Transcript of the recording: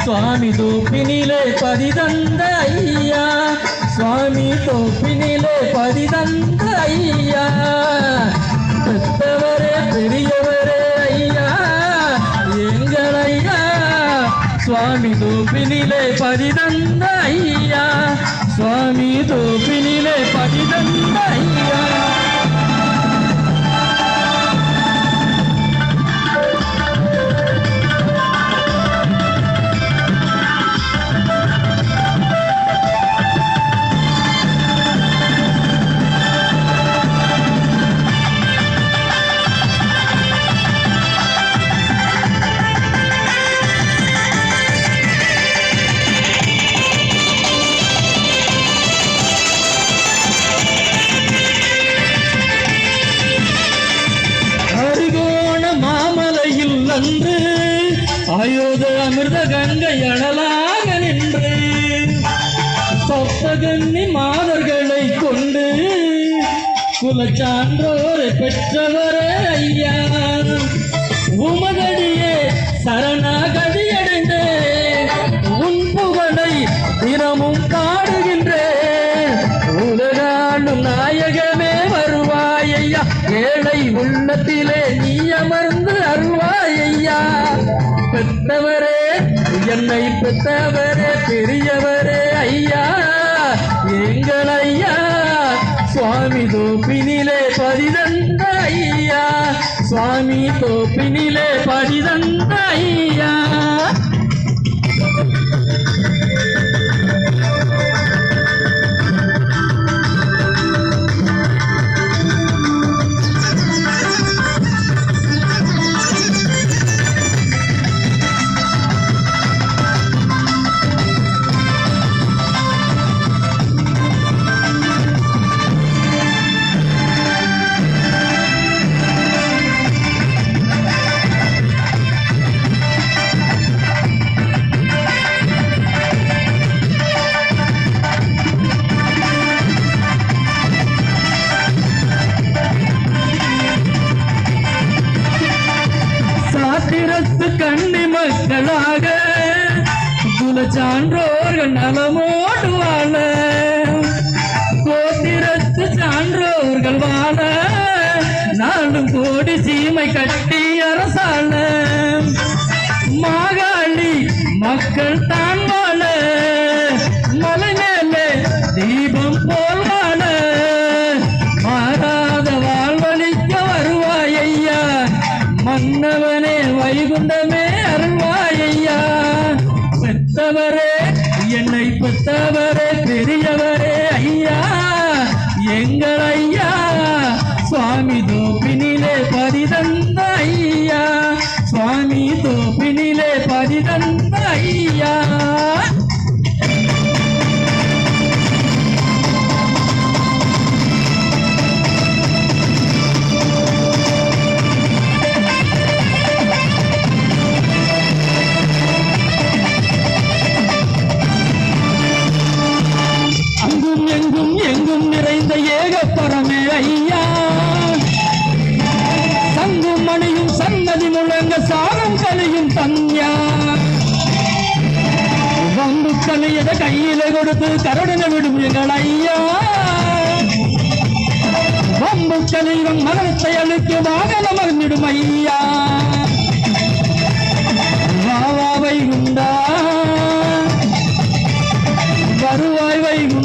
சுவாமி தோப்பினிலே பதிதந்த ஐயா சுவாமி தோப்பினிலே பதிதந்த ஐயா பெத்தவரே பெரியவரே ஐயா எங்கள் ஐயா சுவாமி தோப்பினிலே பதிதந்த ஐயா சுவாமி தோப்பினிலே பதிதந்த ஐயா அன்று ஆயோத அமிர்த கங்கை அனலாக நின்று சப்தகன்னி மாதர்களை கொண்டு குலச்சான்றோரை பெற்றவரே ஐயா உமதடியே சரணாகதியடைந்தே உன் புகழை தினமும் பாடுகின்றேன் உலகாளும் நாயகமே வருவாய் ஐயா ஏழை உள்ளத்திலே நீ அமர்ந்து அருள்வாய் ஐயா பெற்றவரே என்னை பெற்றவரே பெரியவரே ஐயா எங்கள் ஐயா சுவாமி தோப்பினிலே பதிதந்த ஐயா சுவாமி தோப்பினிலே பதிதந்த ஐயா கண்ணி மக்களாக குலச்சான்றோர்கள் நலமோடு வாழ கோத்திரத்து சான்றோர்கள் வாழ நாளும் கோடி சீமை கட்டி அரசாள மாகாளி மக்கள் தான் வாழ மலை மேலே தீபம் போல் வாழ மாறாத வாழ்வழிக்க வருவாய் ஐயா மன்னவனே வைகுண்டமே அருள்வாய் ஐயா பெத்தவரே என்னை பெத்தவரே பெரியவரே ஐயா எங்கள் ஐயா சுவாமி தோப்பினிலே பதிதந்த ஐயா சுவாமி தோப்பினிலே பதிதந்த ஐயா எங்கும் நிறைந்த ஏகப்பரமே ஐயா சங்கும் மணியும் சன்னதி முழங்க சாகம் கலியும் தன்யா வம்பு கலியத கையில கொடுத்து கருடனை விடும் எங்கள் ஐயா வம்பு கலிவன் மனத்தை அழுக்கு வாகன மகிழ்ந்திடும் ஐயா வாவா வைகுண்டா வருவாய் வைகுண்டா